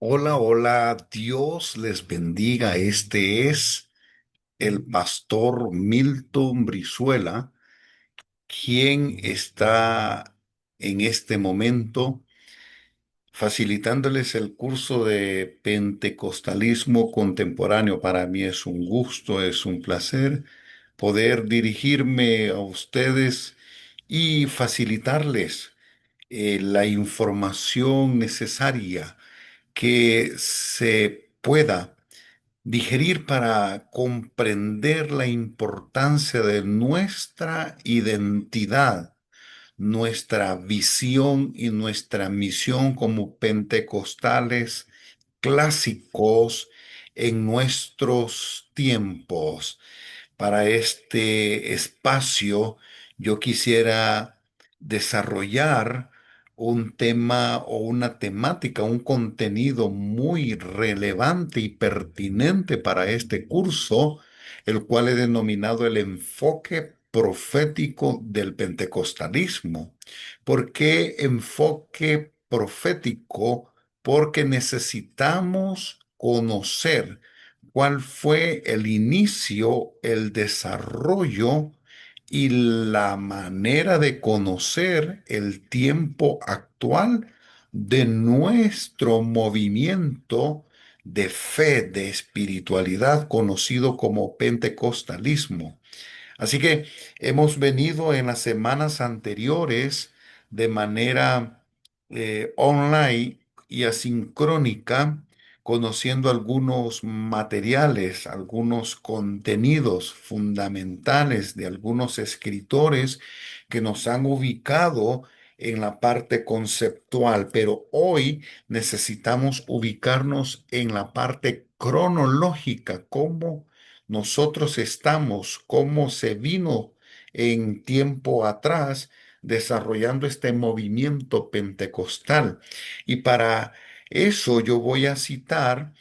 Hola, hola, Dios les bendiga. Este es el pastor Milton Brizuela, quien está en este momento facilitándoles el curso de Pentecostalismo contemporáneo. Para mí es un gusto, es un placer poder dirigirme a ustedes y facilitarles la información necesaria que se pueda digerir para comprender la importancia de nuestra identidad, nuestra visión y nuestra misión como pentecostales clásicos en nuestros tiempos. Para este espacio, yo quisiera desarrollar un tema o una temática, un contenido muy relevante y pertinente para este curso, el cual he denominado el enfoque profético del pentecostalismo. ¿Por qué enfoque profético? Porque necesitamos conocer cuál fue el inicio, el desarrollo y la manera de conocer el tiempo actual de nuestro movimiento de fe, de espiritualidad, conocido como pentecostalismo. Así que hemos venido en las semanas anteriores de manera online y asincrónica, conociendo algunos materiales, algunos contenidos fundamentales de algunos escritores que nos han ubicado en la parte conceptual, pero hoy necesitamos ubicarnos en la parte cronológica, cómo nosotros estamos, cómo se vino en tiempo atrás desarrollando este movimiento pentecostal. Y para eso yo voy a citar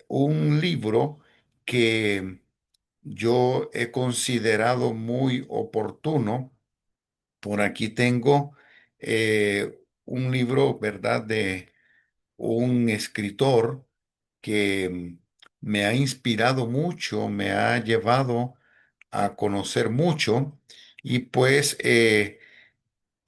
un libro que yo he considerado muy oportuno. Por aquí tengo un libro, ¿verdad?, de un escritor que me ha inspirado mucho, me ha llevado a conocer mucho y pues es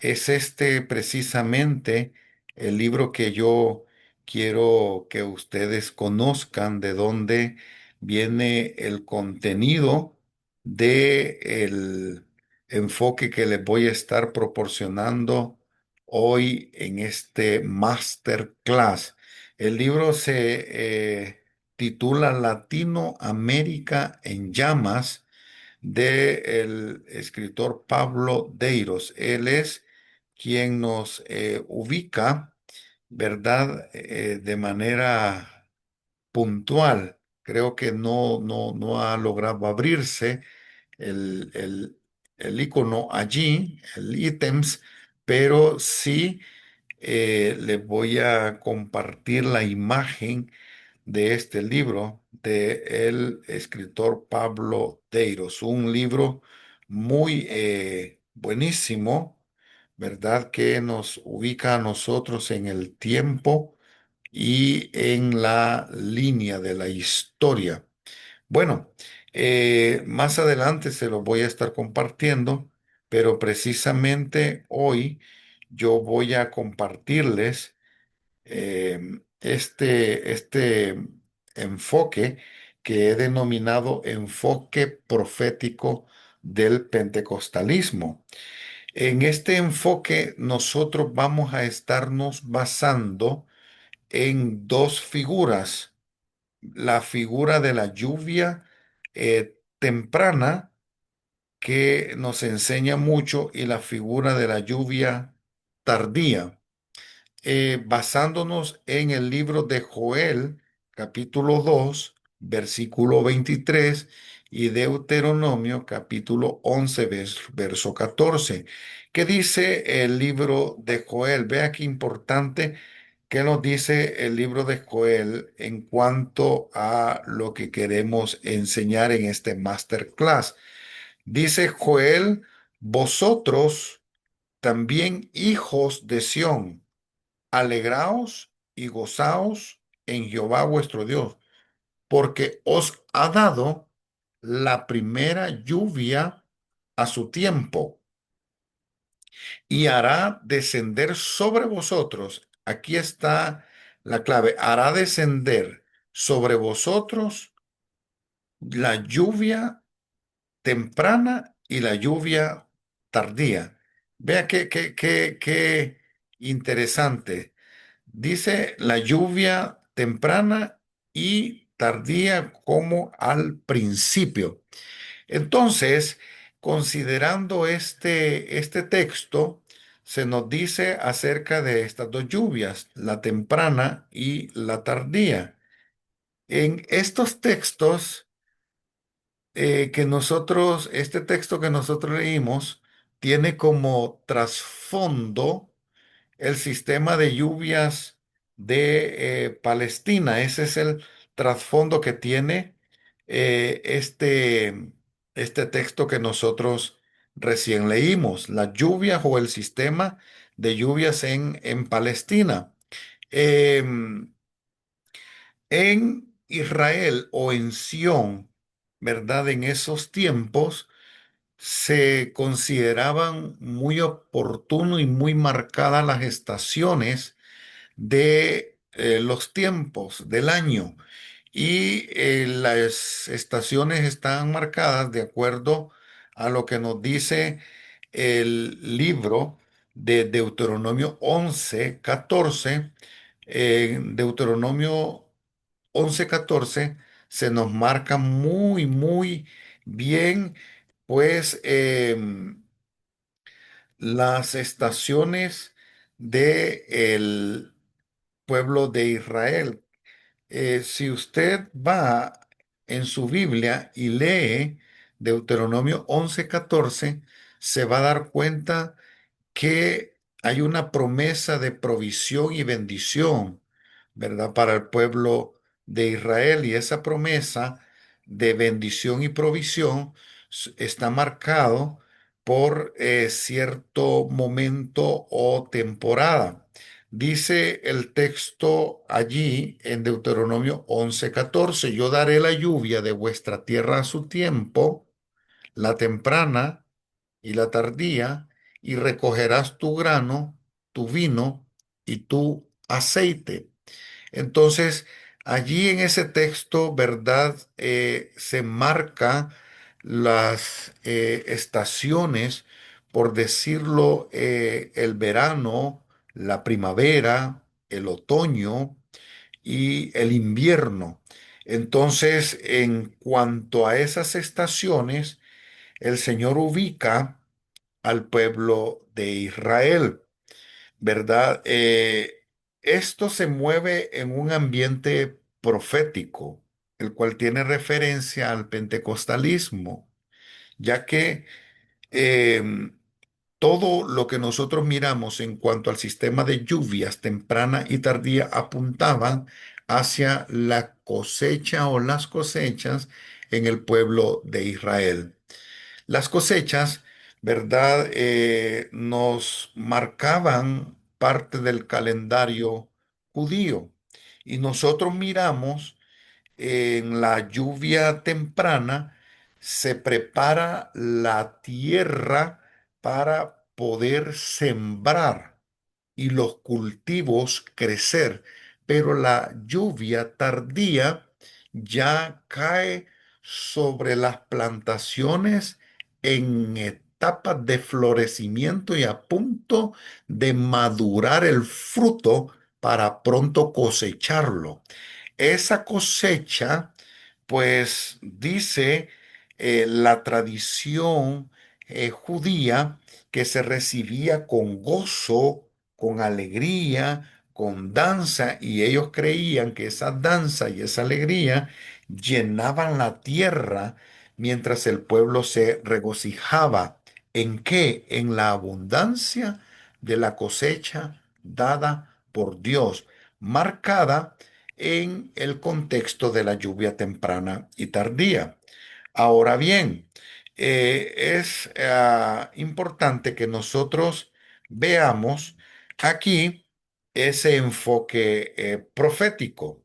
este precisamente el libro que yo quiero que ustedes conozcan de dónde viene el contenido de el enfoque que les voy a estar proporcionando hoy en este masterclass. El libro se titula Latinoamérica en llamas del escritor Pablo Deiros. Él es quien nos ubica, ¿verdad? De manera puntual. Creo que no ha logrado abrirse el, el, el icono allí, el ítems, pero sí les voy a compartir la imagen de este libro de el escritor Pablo Deiros, un libro muy buenísimo, ¿verdad? Que nos ubica a nosotros en el tiempo y en la línea de la historia. Bueno, más adelante se lo voy a estar compartiendo, pero precisamente hoy yo voy a compartirles este enfoque que he denominado enfoque profético del pentecostalismo. En este enfoque nosotros vamos a estarnos basando en dos figuras. La figura de la lluvia temprana, que nos enseña mucho, y la figura de la lluvia tardía, basándonos en el libro de Joel, capítulo 2 versículo 23, y Deuteronomio, capítulo 11 verso 14. ¿Qué dice el libro de Joel? Vea qué importante qué nos dice el libro de Joel en cuanto a lo que queremos enseñar en este masterclass. Dice Joel: vosotros también, hijos de Sión, alegraos y gozaos en Jehová vuestro Dios, porque os ha dado la primera lluvia a su tiempo y hará descender sobre vosotros. Aquí está la clave. Hará descender sobre vosotros la lluvia temprana y la lluvia tardía. Vea qué interesante. Dice la lluvia temprana y tardía como al principio. Entonces, considerando este texto, se nos dice acerca de estas dos lluvias, la temprana y la tardía. En estos textos este texto que nosotros leímos, tiene como trasfondo el sistema de lluvias de Palestina. Ese es el trasfondo que tiene este texto que nosotros recién leímos, las lluvias o el sistema de lluvias en Palestina. Em, en Israel o en Sión, ¿verdad? En esos tiempos se consideraban muy oportuno y muy marcadas las estaciones de los tiempos del año. Y las estaciones están marcadas de acuerdo a lo que nos dice el libro de Deuteronomio 11:14. Deuteronomio 11:14 se nos marca muy, muy bien, pues, las estaciones del pueblo de Israel. Si usted va en su Biblia y lee Deuteronomio 11:14, se va a dar cuenta que hay una promesa de provisión y bendición, ¿verdad? Para el pueblo de Israel. Y esa promesa de bendición y provisión está marcado por cierto momento o temporada. Dice el texto allí en Deuteronomio 11:14, yo daré la lluvia de vuestra tierra a su tiempo, la temprana y la tardía, y recogerás tu grano, tu vino y tu aceite. Entonces, allí en ese texto, ¿verdad? Se marca las estaciones, por decirlo, el verano, la primavera, el otoño y el invierno. Entonces, en cuanto a esas estaciones, el Señor ubica al pueblo de Israel, ¿verdad? Esto se mueve en un ambiente profético, el cual tiene referencia al pentecostalismo, ya que em, todo lo que nosotros miramos en cuanto al sistema de lluvias temprana y tardía apuntaban hacia la cosecha o las cosechas en el pueblo de Israel. Las cosechas, ¿verdad? Nos marcaban parte del calendario judío y nosotros miramos en la lluvia temprana, se prepara la tierra para poder sembrar y los cultivos crecer, pero la lluvia tardía ya cae sobre las plantaciones en etapas de florecimiento y a punto de madurar el fruto para pronto cosecharlo. Esa cosecha, pues dice la tradición judía, que se recibía con gozo, con alegría, con danza, y ellos creían que esa danza y esa alegría llenaban la tierra mientras el pueblo se regocijaba. ¿En qué? En la abundancia de la cosecha dada por Dios, marcada en el contexto de la lluvia temprana y tardía. Ahora bien, es importante que nosotros veamos aquí ese enfoque profético.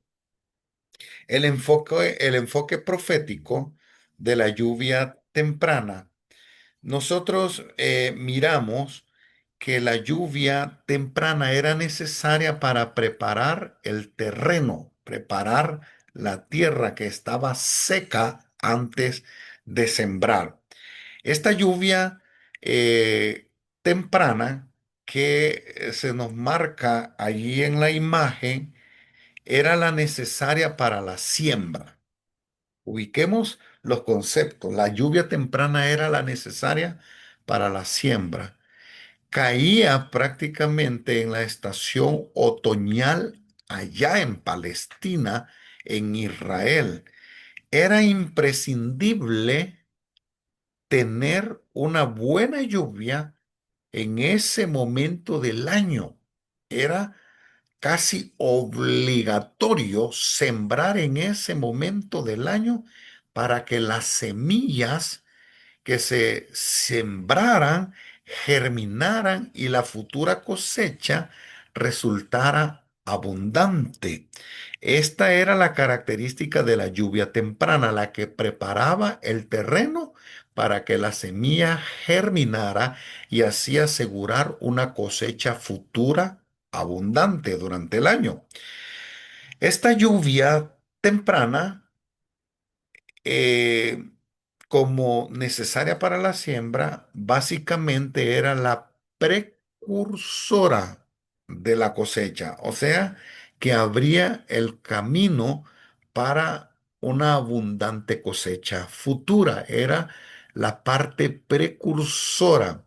El enfoque profético de la lluvia temprana. Nosotros miramos que la lluvia temprana era necesaria para preparar el terreno, preparar la tierra que estaba seca antes de sembrar. Esta lluvia temprana que se nos marca allí en la imagen era la necesaria para la siembra. Ubiquemos los conceptos. La lluvia temprana era la necesaria para la siembra. Caía prácticamente en la estación otoñal allá en Palestina, en Israel. Era imprescindible tener una buena lluvia en ese momento del año. Era casi obligatorio sembrar en ese momento del año para que las semillas que se sembraran germinaran y la futura cosecha resultara abundante. Esta era la característica de la lluvia temprana, la que preparaba el terreno para que la semilla germinara y así asegurar una cosecha futura abundante durante el año. Esta lluvia temprana, eh, como necesaria para la siembra, básicamente era la precursora de la cosecha, o sea, que abría el camino para una abundante cosecha futura. Era la parte precursora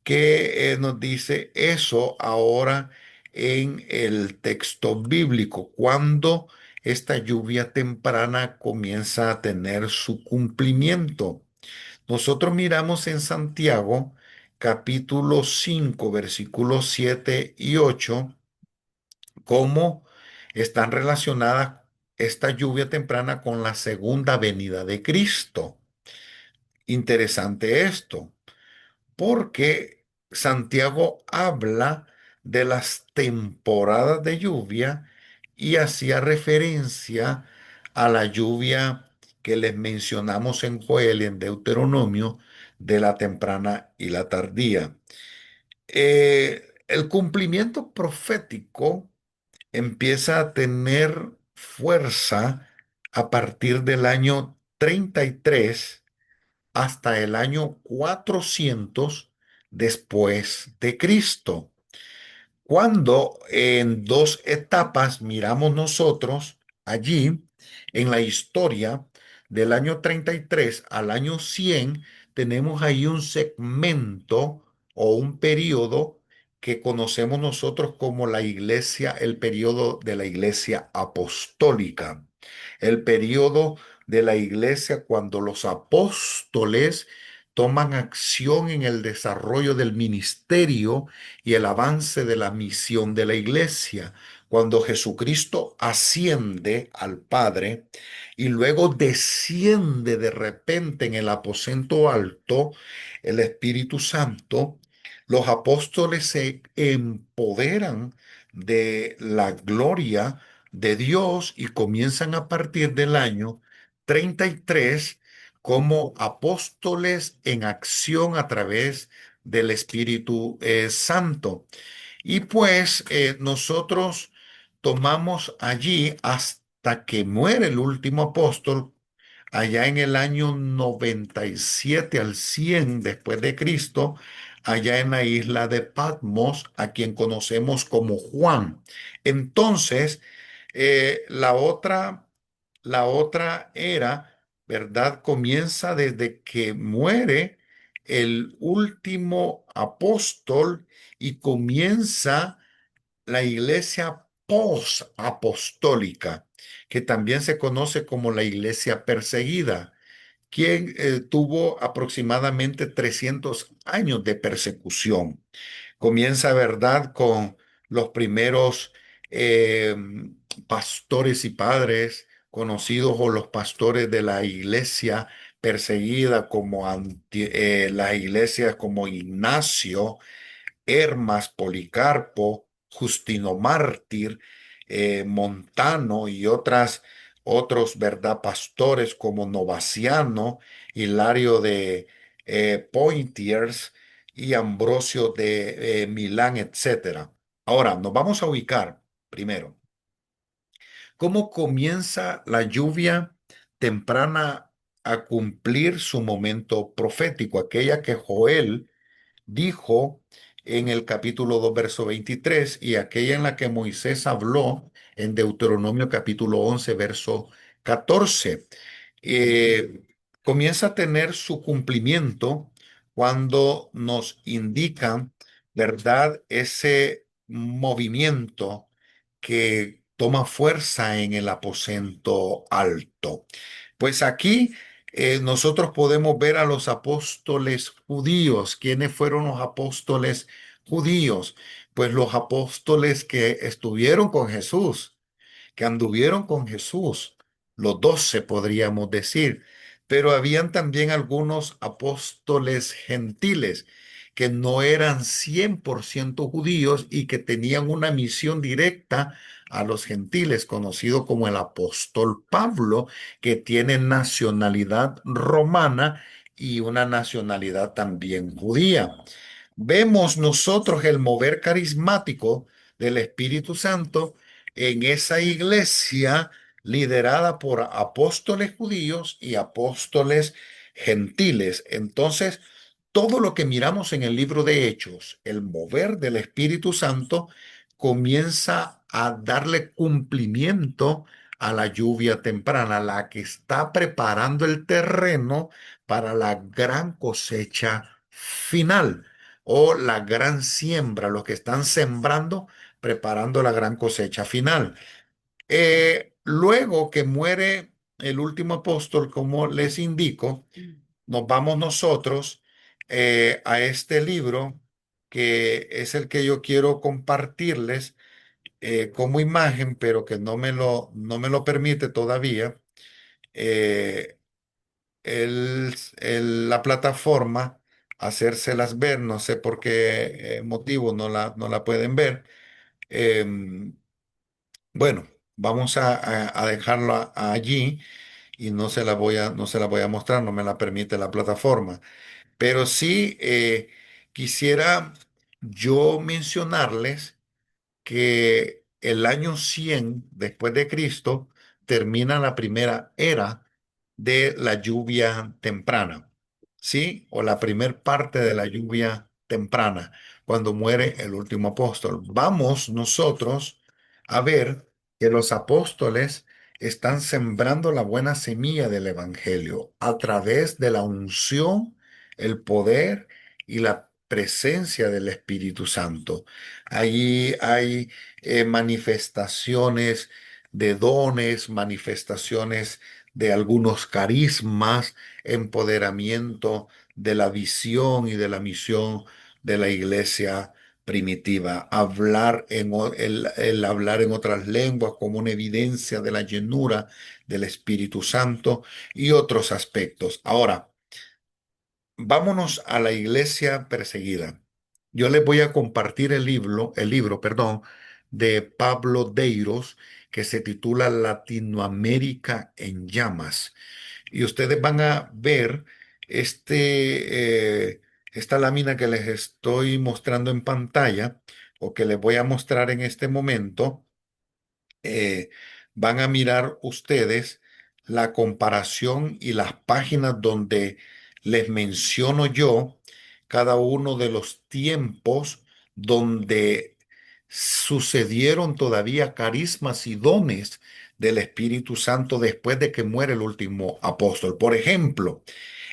que nos dice eso ahora en el texto bíblico, cuando esta lluvia temprana comienza a tener su cumplimiento. Nosotros miramos en Santiago capítulo 5 versículos 7 y 8 cómo están relacionadas esta lluvia temprana con la segunda venida de Cristo. Interesante esto, porque Santiago habla de las temporadas de lluvia y hacía referencia a la lluvia que les mencionamos en Joel y en Deuteronomio, de la temprana y la tardía. El cumplimiento profético empieza a tener fuerza a partir del año 33 hasta el año 400 después de Cristo, cuando en dos etapas miramos nosotros allí en la historia del año 33 al año 100, tenemos ahí un segmento o un periodo que conocemos nosotros como la iglesia, el periodo de la iglesia apostólica, el periodo de la iglesia cuando los apóstoles toman acción en el desarrollo del ministerio y el avance de la misión de la iglesia. Cuando Jesucristo asciende al Padre y luego desciende de repente en el aposento alto, el Espíritu Santo, los apóstoles se empoderan de la gloria de Dios y comienzan a partir del año 33 como apóstoles en acción a través del Espíritu Santo. Y pues nosotros tomamos allí hasta que muere el último apóstol, allá en el año 97 al 100 después de Cristo, allá en la isla de Patmos, a quien conocemos como Juan. Entonces, la otra era, ¿verdad? Comienza desde que muere el último apóstol y comienza la iglesia post-apostólica, que también se conoce como la iglesia perseguida, quien tuvo aproximadamente 300 años de persecución. Comienza, ¿verdad?, con los primeros eh, pastores y padres conocidos o los pastores de la iglesia perseguida como las iglesias como Ignacio, Hermas, Policarpo. Justino Mártir, Montano y otros, ¿verdad? Pastores como Novaciano, Hilario de Poitiers y Ambrosio de Milán, etcétera. Ahora, nos vamos a ubicar primero. ¿Cómo comienza la lluvia temprana a cumplir su momento profético? Aquella que Joel dijo en el capítulo 2 verso 23 y aquella en la que Moisés habló en Deuteronomio capítulo 11 verso 14. Eh, Comienza a tener su cumplimiento cuando nos indican, ¿verdad? Ese movimiento que toma fuerza en el aposento alto. Pues aquí nosotros podemos ver a los apóstoles judíos. ¿Quiénes fueron los apóstoles judíos? Pues los apóstoles que estuvieron con Jesús, que anduvieron con Jesús, los 12 podríamos decir, pero habían también algunos apóstoles gentiles que no eran 100% judíos y que tenían una misión directa a los gentiles, conocido como el apóstol Pablo, que tiene nacionalidad romana y una nacionalidad también judía. Vemos nosotros el mover carismático del Espíritu Santo en esa iglesia liderada por apóstoles judíos y apóstoles gentiles. Entonces, todo lo que miramos en el libro de Hechos, el mover del Espíritu Santo, comienza a darle cumplimiento a la lluvia temprana, la que está preparando el terreno para la gran cosecha final o la gran siembra, los que están sembrando, preparando la gran cosecha final. Luego que muere el último apóstol, como les indico, nos vamos nosotros a este libro que es el que yo quiero compartirles como imagen, pero que no me lo permite todavía. Eh, la plataforma hacérselas ver, no sé por qué motivo no la pueden ver. Em, bueno, vamos a dejarlo allí y no se la voy a mostrar, no me la permite la plataforma. Pero sí quisiera yo mencionarles que el año 100 después de Cristo termina la primera era de la lluvia temprana, ¿sí? O la primer parte de la lluvia temprana, cuando muere el último apóstol. Vamos nosotros a ver que los apóstoles están sembrando la buena semilla del evangelio a través de la unción, el poder y la presencia del Espíritu Santo. Allí hay manifestaciones de dones, manifestaciones de algunos carismas, empoderamiento de la visión y de la misión de la iglesia primitiva. El hablar en otras lenguas como una evidencia de la llenura del Espíritu Santo y otros aspectos. Ahora, vámonos a la iglesia perseguida. Yo les voy a compartir perdón, de Pablo Deiros que se titula Latinoamérica en llamas. Y ustedes van a ver esta lámina que les estoy mostrando en pantalla o que les voy a mostrar en este momento. Van a mirar ustedes la comparación y las páginas donde les menciono yo cada uno de los tiempos donde sucedieron todavía carismas y dones del Espíritu Santo después de que muere el último apóstol. Por ejemplo,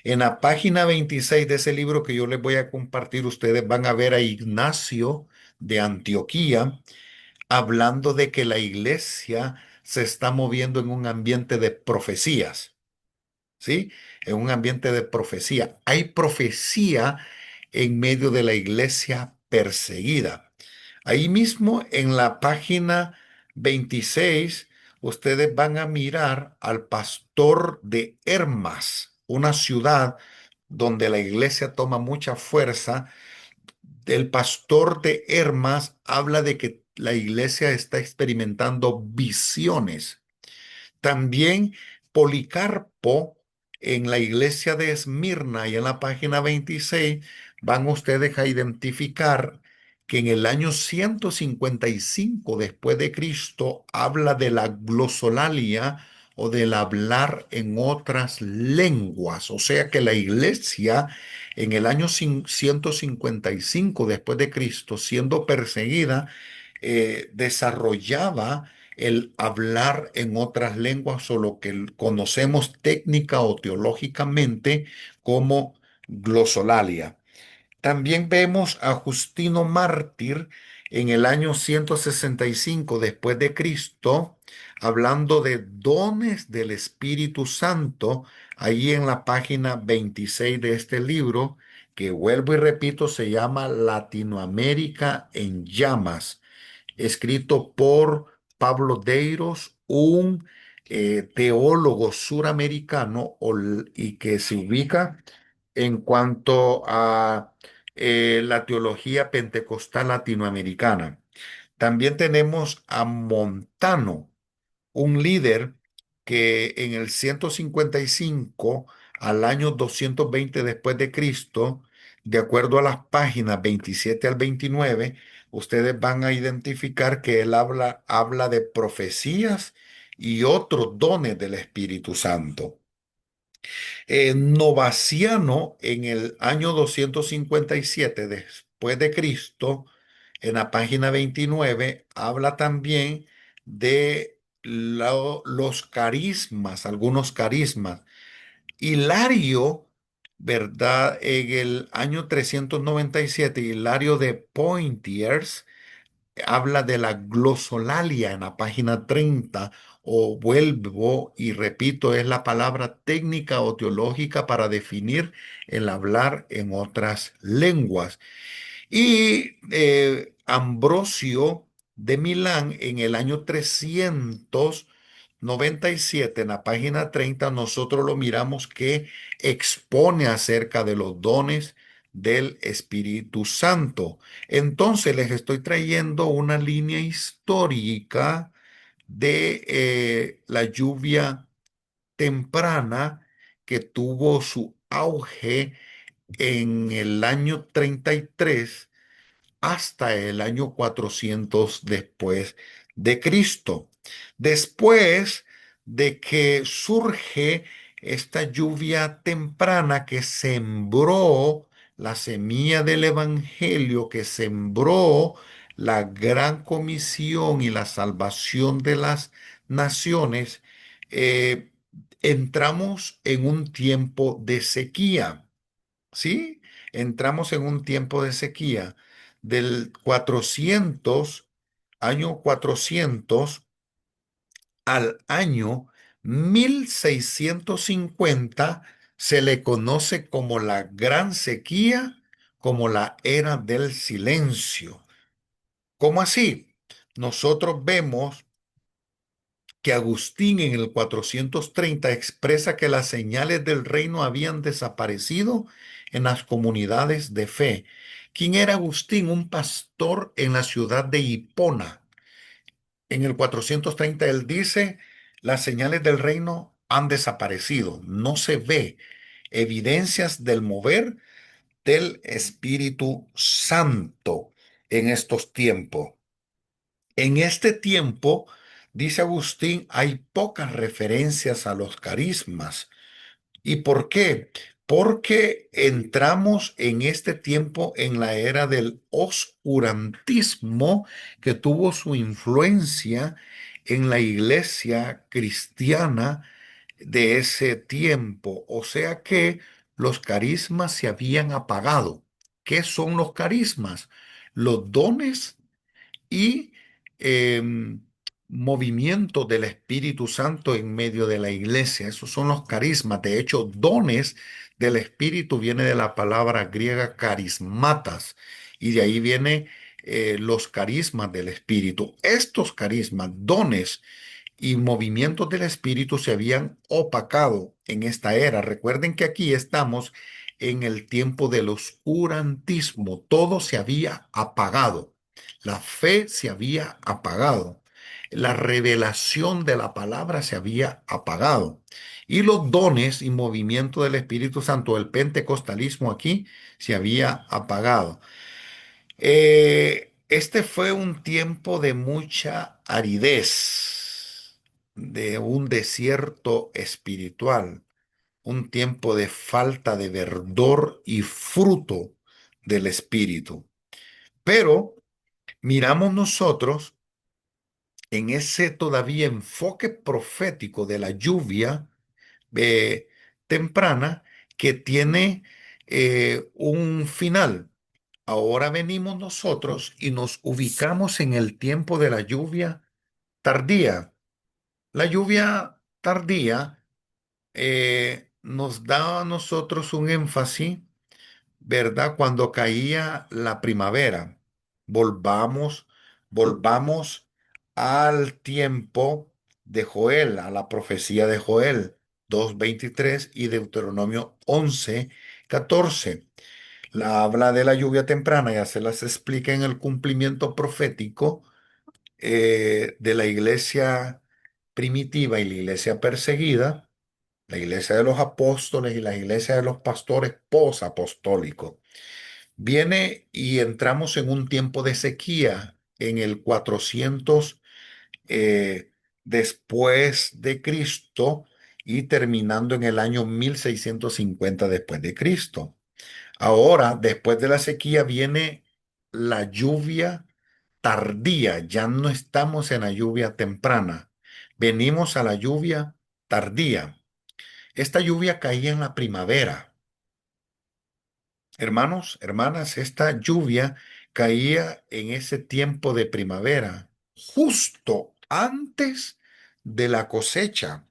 en la página 26 de ese libro que yo les voy a compartir, ustedes van a ver a Ignacio de Antioquía hablando de que la iglesia se está moviendo en un ambiente de profecías, ¿sí? En un ambiente de profecía. Hay profecía en medio de la iglesia perseguida. Ahí mismo en la página 26, ustedes van a mirar al pastor de Hermas, una ciudad donde la iglesia toma mucha fuerza. El pastor de Hermas habla de que la iglesia está experimentando visiones. También Policarpo en la iglesia de Esmirna y en la página 26 van ustedes a identificar que en el año 155 después de Cristo habla de la glosolalia o del hablar en otras lenguas. O sea que la iglesia en el año 155 después de Cristo, siendo perseguida, desarrollaba el hablar en otras lenguas o lo que conocemos técnica o teológicamente como glosolalia. También vemos a Justino Mártir en el año 165 después de Cristo, hablando de dones del Espíritu Santo, ahí en la página 26 de este libro, que vuelvo y repito, se llama Latinoamérica en llamas, escrito por Pablo Deiros, un teólogo suramericano y que se ubica en cuanto a la teología pentecostal latinoamericana. También tenemos a Montano, un líder que en el 155 al año 220 después de Cristo, de acuerdo a las páginas 27 al 29, ustedes van a identificar que él habla de profecías y otros dones del Espíritu Santo. Novaciano en el año 257 después de Cristo, en la página 29, habla también de los carismas, algunos carismas. Hilario, ¿verdad? En el año 397, Hilario de Poitiers habla de la glosolalia en la página 30, o vuelvo y repito, es la palabra técnica o teológica para definir el hablar en otras lenguas. Y Ambrosio de Milán en el año 397, en la página 30, nosotros lo miramos que expone acerca de los dones del Espíritu Santo. Entonces les estoy trayendo una línea histórica de la lluvia temprana que tuvo su auge en el año 33 hasta el año 400 después de Cristo. Después de que surge esta lluvia temprana que sembró la semilla del Evangelio, que sembró la gran comisión y la salvación de las naciones, eh, entramos en un tiempo de sequía. ¿Sí? Entramos en un tiempo de sequía del 400, año 400 al año 1650 se le conoce como la Gran Sequía, como la Era del Silencio. ¿Cómo así? Nosotros vemos que Agustín en el 430 expresa que las señales del reino habían desaparecido en las comunidades de fe. ¿Quién era Agustín? Un pastor en la ciudad de Hipona. En el 430 él dice, las señales del reino han desaparecido, no se ve evidencias del mover del Espíritu Santo en estos tiempos. En este tiempo, dice Agustín, hay pocas referencias a los carismas. ¿Y por qué? Porque entramos en este tiempo en la era del oscurantismo que tuvo su influencia en la iglesia cristiana de ese tiempo. O sea que los carismas se habían apagado. ¿Qué son los carismas? Los dones y em, movimiento del Espíritu Santo en medio de la iglesia. Esos son los carismas. De hecho, dones del Espíritu viene de la palabra griega carismatas y de ahí viene los carismas del Espíritu. Estos carismas, dones y movimientos del Espíritu se habían opacado en esta era. Recuerden que aquí estamos en el tiempo del oscurantismo. Todo se había apagado. La fe se había apagado. La revelación de la palabra se había apagado. Y los dones y movimiento del Espíritu Santo, el pentecostalismo aquí, se había apagado. Este fue un tiempo de mucha aridez, de un desierto espiritual, un tiempo de falta de verdor y fruto del Espíritu. Pero miramos nosotros en ese todavía enfoque profético de la lluvia eh, temprana que tiene un final. Ahora venimos nosotros y nos ubicamos en el tiempo de la lluvia tardía. La lluvia tardía nos da a nosotros un énfasis, ¿verdad? Cuando caía la primavera. Volvamos, volvamos al tiempo de Joel, a la profecía de Joel 2:23 y Deuteronomio 11:14. La habla de la lluvia temprana, ya se las explica en el cumplimiento profético de la iglesia primitiva y la iglesia perseguida, la iglesia de los apóstoles y la iglesia de los pastores posapostólicos. Viene y entramos en un tiempo de sequía en el 400 eh, después de Cristo y terminando en el año 1650 después de Cristo. Ahora, después de la sequía, viene la lluvia tardía. Ya no estamos en la lluvia temprana. Venimos a la lluvia tardía. Esta lluvia caía en la primavera. Hermanos, hermanas, esta lluvia caía en ese tiempo de primavera, justo antes de la cosecha.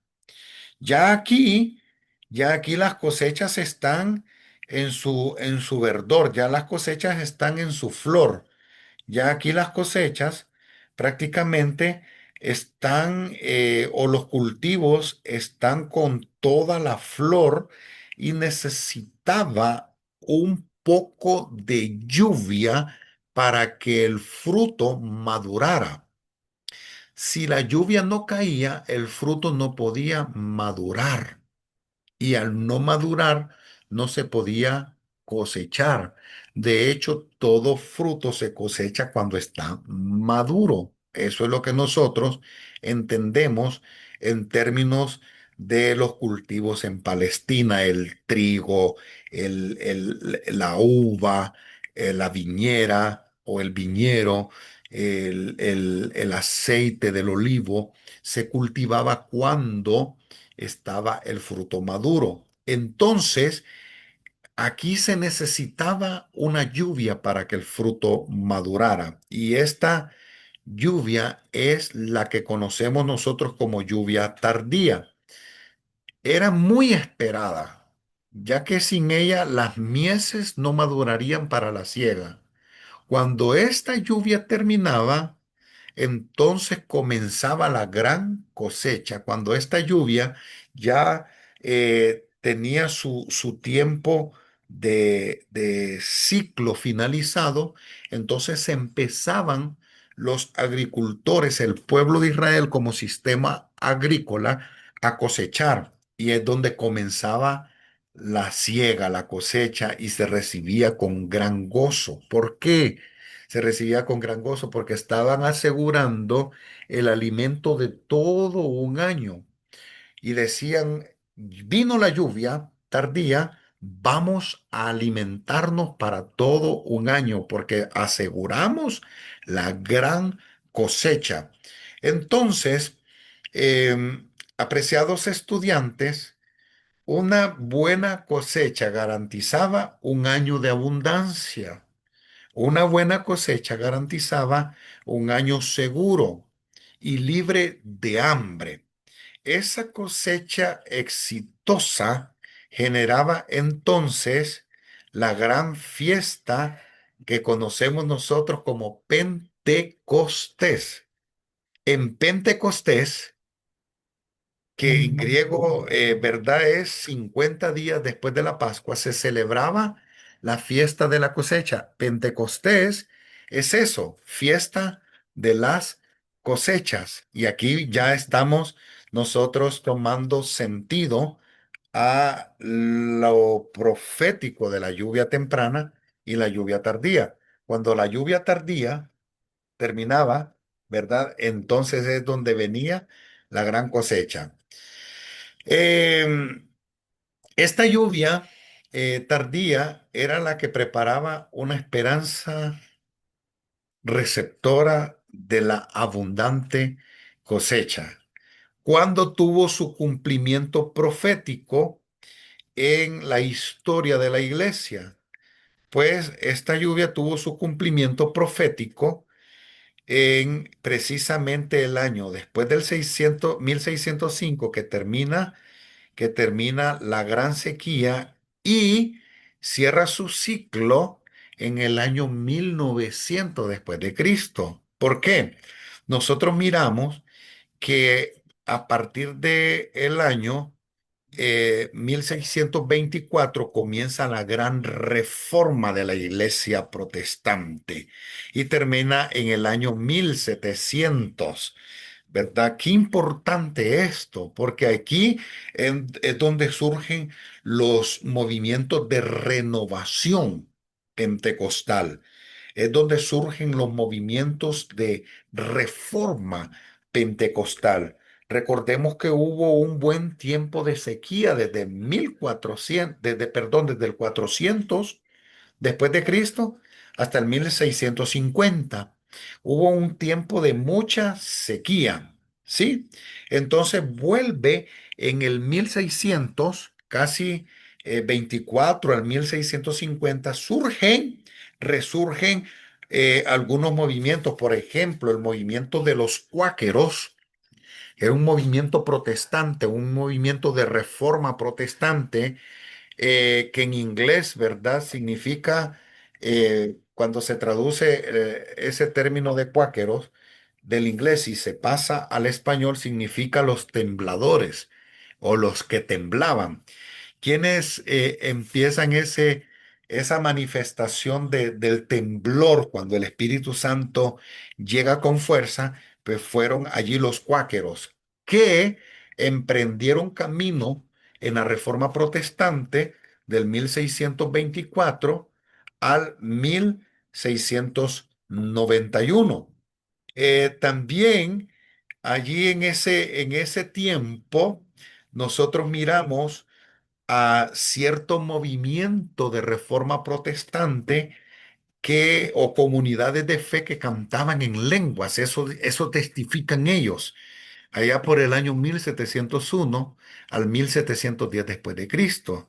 Ya aquí, ya aquí las cosechas están en su verdor, ya las cosechas están en su flor. Ya aquí las cosechas prácticamente están, o los cultivos están con toda la flor y necesitaba un poco de lluvia para que el fruto madurara. Si la lluvia no caía, el fruto no podía madurar y al no madurar no se podía cosechar. De hecho, todo fruto se cosecha cuando está maduro. Eso es lo que nosotros entendemos en términos de los cultivos en Palestina, el trigo, la uva, la viñera o el viñero, el aceite del olivo, se cultivaba cuando estaba el fruto maduro. Entonces, aquí se necesitaba una lluvia para que el fruto madurara. Y esta lluvia es la que conocemos nosotros como lluvia tardía. Era muy esperada, ya que sin ella las mieses no madurarían para la siega. Cuando esta lluvia terminaba, entonces comenzaba la gran cosecha. Cuando esta lluvia ya tenía su tiempo de ciclo finalizado, entonces empezaban los agricultores, el pueblo de Israel como sistema agrícola, a cosechar. Y es donde comenzaba la siega, la cosecha, y se recibía con gran gozo. ¿Por qué? Se recibía con gran gozo porque estaban asegurando el alimento de todo un año. Y decían, vino la lluvia tardía, vamos a alimentarnos para todo un año porque aseguramos la gran cosecha. Entonces, apreciados estudiantes, una buena cosecha garantizaba un año de abundancia. Una buena cosecha garantizaba un año seguro y libre de hambre. Esa cosecha exitosa generaba entonces la gran fiesta que conocemos nosotros como Pentecostés. En Pentecostés, que en griego, ¿verdad? Es 50 días después de la Pascua, se celebraba la fiesta de la cosecha. Pentecostés es eso, fiesta de las cosechas. Y aquí ya estamos nosotros tomando sentido a lo profético de la lluvia temprana y la lluvia tardía. Cuando la lluvia tardía terminaba, ¿verdad? Entonces es donde venía la gran cosecha. Em, esta lluvia tardía era la que preparaba una esperanza receptora de la abundante cosecha. Cuando tuvo su cumplimiento profético en la historia de la iglesia, pues esta lluvia tuvo su cumplimiento profético en precisamente el año después del 1605 que termina la gran sequía y cierra su ciclo en el año 1900 después de Cristo. ¿Por qué? Nosotros miramos que a partir de el año 1624 comienza la gran reforma de la iglesia protestante y termina en el año 1700. ¿Verdad? Qué importante esto, porque aquí es donde surgen los movimientos de renovación pentecostal, es donde surgen los movimientos de reforma pentecostal. Recordemos que hubo un buen tiempo de sequía desde 1400, desde el 400 después de Cristo hasta el 1650. Hubo un tiempo de mucha sequía, ¿sí? Entonces vuelve en el 1600, casi 24 al 1650, resurgen algunos movimientos, por ejemplo, el movimiento de los cuáqueros, que es un movimiento protestante, un movimiento de reforma protestante que en inglés, ¿verdad? Significa, cuando se traduce ese término de cuáqueros del inglés y se pasa al español, significa los tembladores o los que temblaban. Quienes empiezan esa manifestación del temblor cuando el Espíritu Santo llega con fuerza, pues fueron allí los cuáqueros que emprendieron camino en la Reforma Protestante del 1624 al 1691. También allí en ese tiempo nosotros miramos a cierto movimiento de reforma protestante o comunidades de fe que cantaban en lenguas, eso testifican ellos, allá por el año 1701 al 1710 después de Cristo.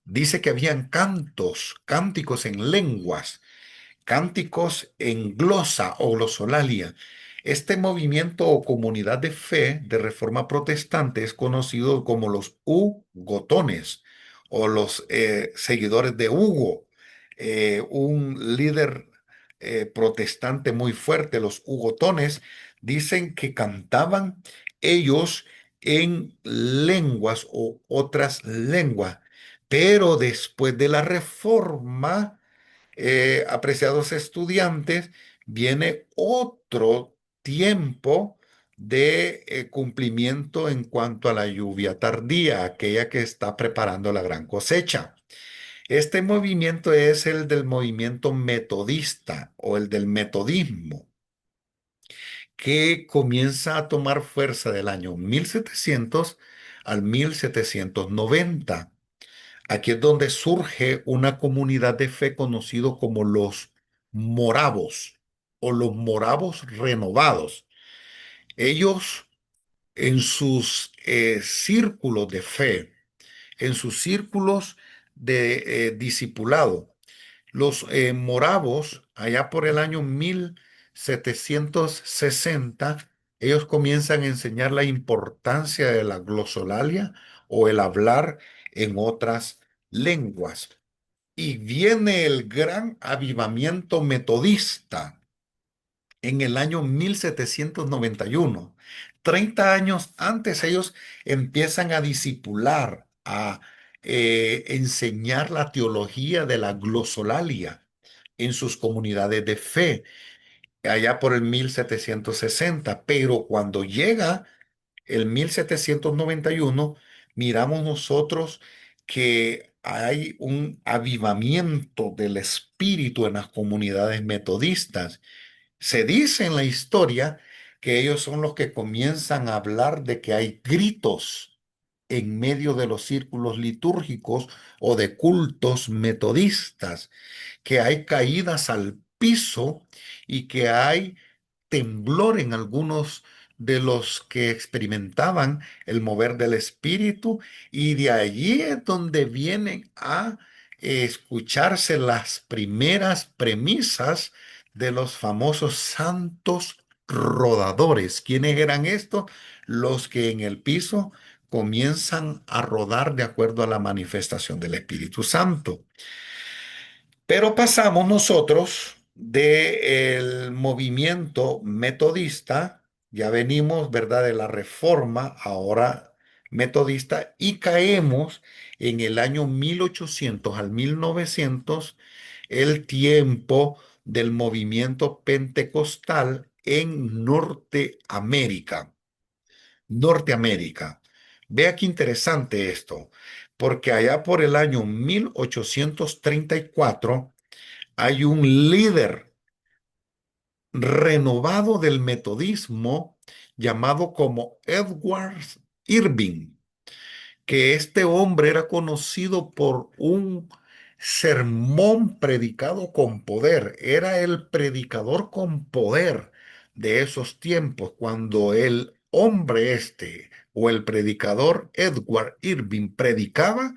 Dice que habían cánticos en lenguas, cánticos en glosa o glosolalia. Este movimiento o comunidad de fe de reforma protestante es conocido como los hugotones o los seguidores de Hugo, un líder protestante muy fuerte. Los hugotones dicen que cantaban ellos en lenguas o otras lenguas, pero después de la reforma, apreciados estudiantes, viene otro tiempo de cumplimiento en cuanto a la lluvia tardía, aquella que está preparando la gran cosecha. Este movimiento es el del movimiento metodista o el del metodismo, que comienza a tomar fuerza del año 1700 al 1790. Aquí es donde surge una comunidad de fe conocido como los moravos o los moravos renovados. Ellos en sus círculos de fe, en sus círculos de discipulado, los moravos, allá por el año 1760, ellos comienzan a enseñar la importancia de la glosolalia o el hablar en otras lenguas. Y viene el gran avivamiento metodista en el año 1791. 30 años antes ellos empiezan a discipular, a enseñar la teología de la glosolalia en sus comunidades de fe, allá por el 1760. Pero cuando llega el 1791, miramos nosotros que hay un avivamiento del espíritu en las comunidades metodistas. Se dice en la historia que ellos son los que comienzan a hablar de que hay gritos en medio de los círculos litúrgicos o de cultos metodistas, que hay caídas al piso y que hay temblor en algunos de los que experimentaban el mover del espíritu, y de allí es donde vienen a escucharse las primeras premisas de los famosos santos rodadores. ¿Quiénes eran estos? Los que en el piso comienzan a rodar de acuerdo a la manifestación del Espíritu Santo. Pero pasamos nosotros del movimiento metodista, ya venimos, ¿verdad?, de la reforma, ahora metodista, y caemos en el año 1800 al 1900, el tiempo del movimiento pentecostal en Norteamérica. Norteamérica. Vea qué interesante esto, porque allá por el año 1834 hay un líder renovado del metodismo llamado como Edward Irving, que este hombre era conocido por un sermón predicado con poder. Era el predicador con poder de esos tiempos, cuando el hombre este o el predicador Edward Irving predicaba,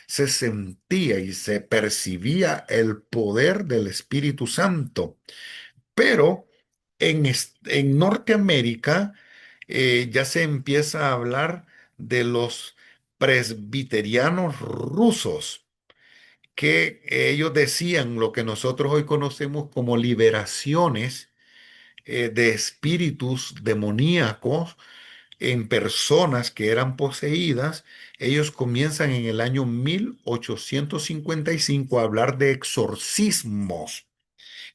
se sentía y se percibía el poder del Espíritu Santo. Pero en Norteamérica ya se empieza a hablar de los presbiterianos rusos, que ellos decían lo que nosotros hoy conocemos como liberaciones de espíritus demoníacos en personas que eran poseídas. Ellos comienzan en el año 1855 a hablar de exorcismos,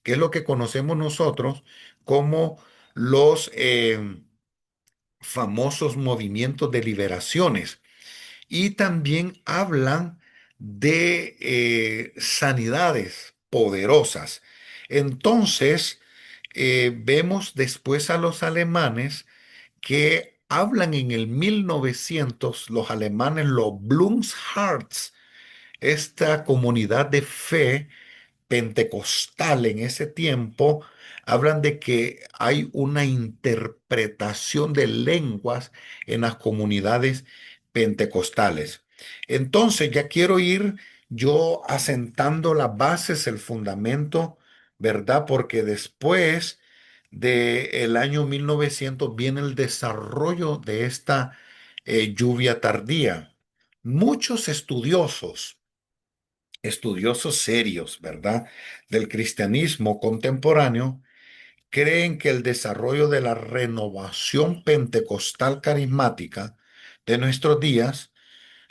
que es lo que conocemos nosotros como los famosos movimientos de liberaciones. Y también hablan de sanidades poderosas. Entonces, vemos después a los alemanes que hablan en el 1900, los alemanes, los Blumsharts, esta comunidad de fe pentecostal en ese tiempo, hablan de que hay una interpretación de lenguas en las comunidades pentecostales. Entonces, ya quiero ir yo asentando las bases, el fundamento, ¿verdad? Porque después del año 1900 viene el desarrollo de esta lluvia tardía. Muchos estudiosos serios, ¿verdad?, del cristianismo contemporáneo, creen que el desarrollo de la renovación pentecostal carismática de nuestros días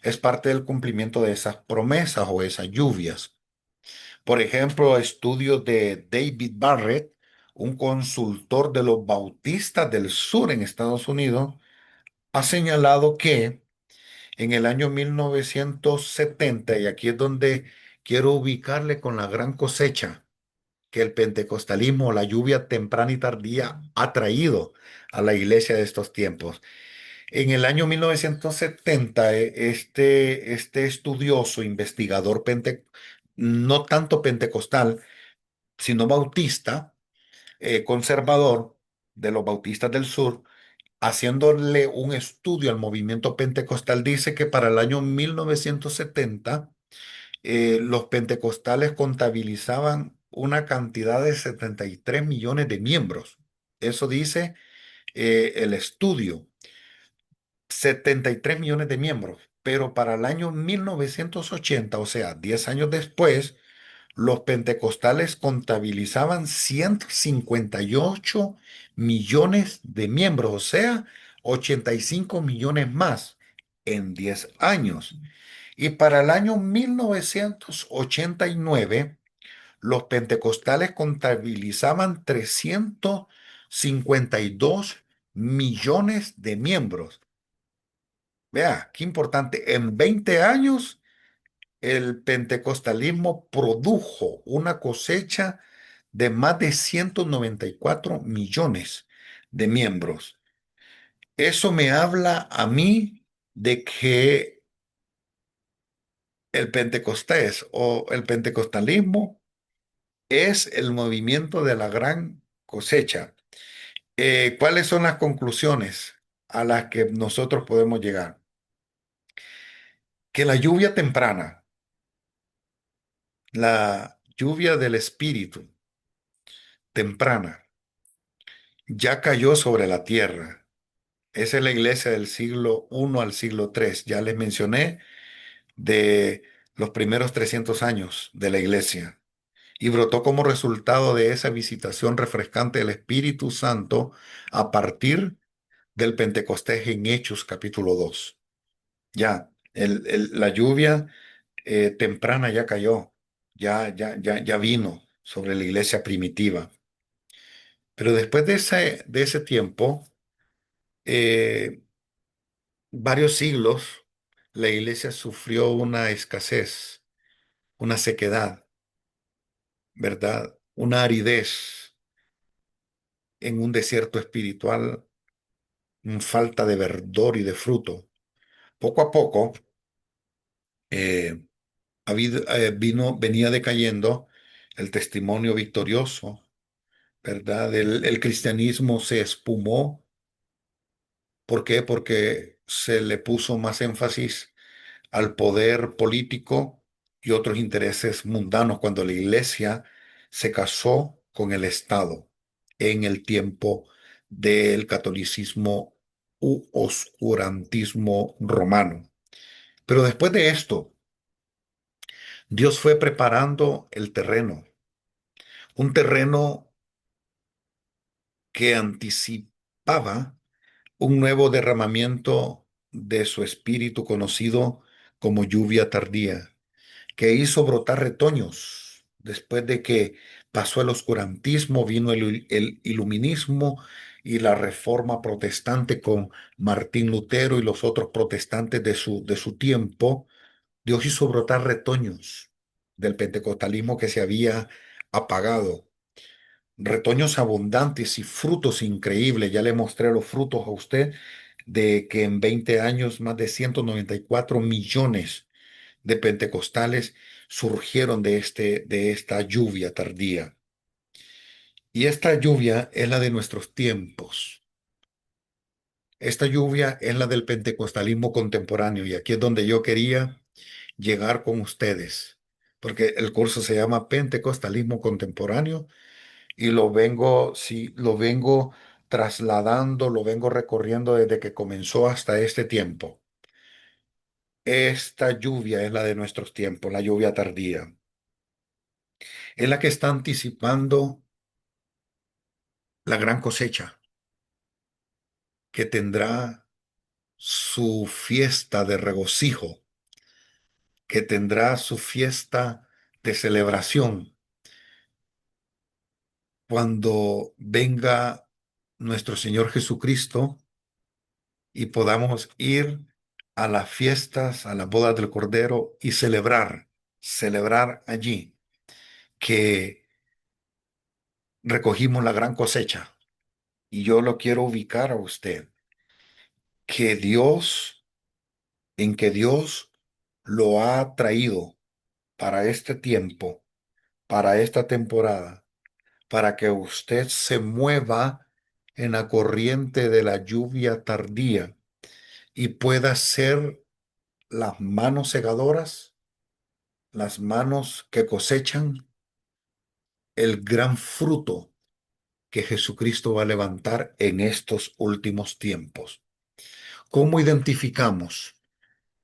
es parte del cumplimiento de esas promesas o esas lluvias. Por ejemplo, estudios de David Barrett, un consultor de los bautistas del sur en Estados Unidos, ha señalado que en el año 1970, y aquí es donde quiero ubicarle con la gran cosecha que el pentecostalismo, la lluvia temprana y tardía, ha traído a la iglesia de estos tiempos. En el año 1970, este estudioso, investigador, no tanto pentecostal, sino bautista, conservador de los bautistas del sur, haciéndole un estudio al movimiento pentecostal, dice que para el año 1970 los pentecostales contabilizaban una cantidad de 73 millones de miembros. Eso dice el estudio, 73 millones de miembros. Pero para el año 1980, o sea, 10 años después, los pentecostales contabilizaban 158 millones de miembros, o sea, 85 millones más en 10 años. Y para el año 1989, los pentecostales contabilizaban 352 millones de miembros. Vea, qué importante. En 20 años, el pentecostalismo produjo una cosecha de más de 194 millones de miembros. Eso me habla a mí de que el Pentecostés o el pentecostalismo es el movimiento de la gran cosecha. ¿Cuáles son las conclusiones a las que nosotros podemos llegar? Que la lluvia temprana, la lluvia del Espíritu temprana, ya cayó sobre la tierra. Esa es la iglesia del siglo I al siglo III. Ya les mencioné de los primeros 300 años de la iglesia. Y brotó como resultado de esa visitación refrescante del Espíritu Santo a partir del Pentecostés en Hechos capítulo 2. Ya, la lluvia temprana ya cayó, ya vino sobre la iglesia primitiva. Pero después de ese tiempo, eh, varios siglos, la iglesia sufrió una escasez, una sequedad, ¿verdad? Una aridez en un desierto espiritual, falta de verdor y de fruto. Poco a poco venía decayendo el testimonio victorioso, ¿verdad? El cristianismo se espumó. ¿Por qué? Porque se le puso más énfasis al poder político y otros intereses mundanos cuando la iglesia se casó con el Estado en el tiempo del catolicismo u oscurantismo romano. Pero después de esto, Dios fue preparando el terreno, un terreno que anticipaba un nuevo derramamiento de su espíritu conocido como lluvia tardía, que hizo brotar retoños. Después de que pasó el oscurantismo, vino el iluminismo y la reforma protestante con Martín Lutero y los otros protestantes de su tiempo. Dios hizo brotar retoños del pentecostalismo que se había apagado, retoños abundantes y frutos increíbles. Ya le mostré los frutos a usted de que en 20 años más de 194 millones de pentecostales surgieron de esta lluvia tardía. Y esta lluvia es la de nuestros tiempos. Esta lluvia es la del pentecostalismo contemporáneo. Y aquí es donde yo quería llegar con ustedes, porque el curso se llama Pentecostalismo Contemporáneo y sí, lo vengo trasladando, lo vengo recorriendo desde que comenzó hasta este tiempo. Esta lluvia es la de nuestros tiempos, la lluvia tardía. Es la que está anticipando la gran cosecha que tendrá su fiesta de regocijo, que tendrá su fiesta de celebración cuando venga nuestro Señor Jesucristo y podamos ir a las fiestas, a las bodas del Cordero y celebrar allí que recogimos la gran cosecha. Y yo lo quiero ubicar a usted, que Dios, en que Dios lo ha traído para este tiempo, para esta temporada, para que usted se mueva en la corriente de la lluvia tardía y pueda ser las manos segadoras, las manos que cosechan el gran fruto que Jesucristo va a levantar en estos últimos tiempos. ¿Cómo identificamos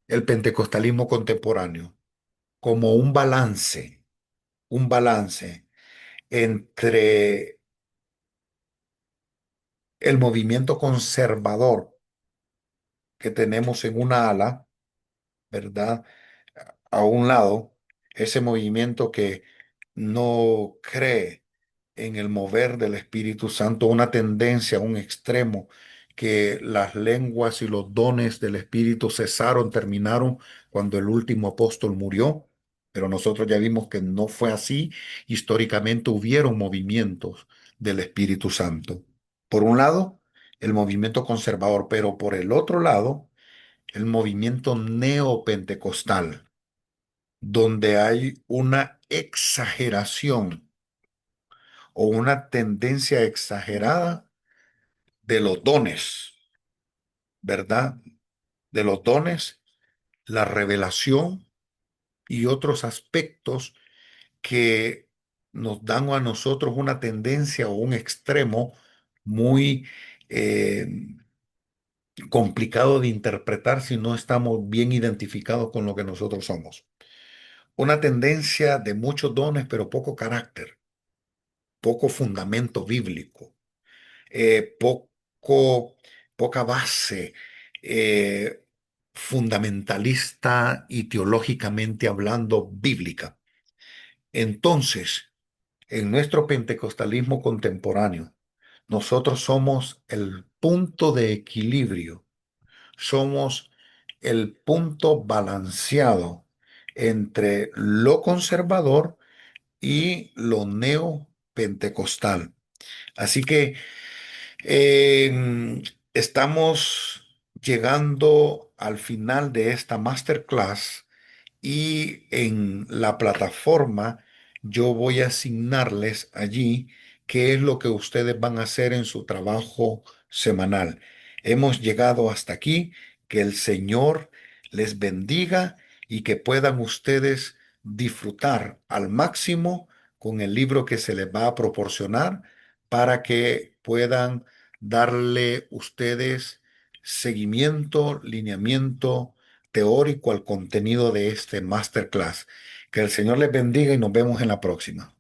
el pentecostalismo contemporáneo? Como un balance entre el movimiento conservador que tenemos en una ala, ¿verdad? A un lado, ese movimiento que no cree en el mover del Espíritu Santo, una tendencia, un extremo, que las lenguas y los dones del Espíritu cesaron, terminaron cuando el último apóstol murió. Pero nosotros ya vimos que no fue así. Históricamente hubieron movimientos del Espíritu Santo. Por un lado, el movimiento conservador, pero por el otro lado, el movimiento neopentecostal, donde hay una exageración o una tendencia exagerada de los dones, ¿verdad? De los dones, la revelación y otros aspectos que nos dan a nosotros una tendencia o un extremo muy eh, complicado de interpretar si no estamos bien identificados con lo que nosotros somos. Una tendencia de muchos dones, pero poco carácter, poco fundamento bíblico, poco, poca base fundamentalista y teológicamente hablando bíblica. Entonces, en nuestro pentecostalismo contemporáneo, nosotros somos el punto de equilibrio, somos el punto balanceado entre lo conservador y lo neopentecostal. Así que estamos llegando al final de esta masterclass y en la plataforma yo voy a asignarles allí qué es lo que ustedes van a hacer en su trabajo semanal. Hemos llegado hasta aquí. Que el Señor les bendiga y que puedan ustedes disfrutar al máximo con el libro que se les va a proporcionar para que puedan darle ustedes seguimiento, lineamiento teórico al contenido de este masterclass. Que el Señor les bendiga y nos vemos en la próxima.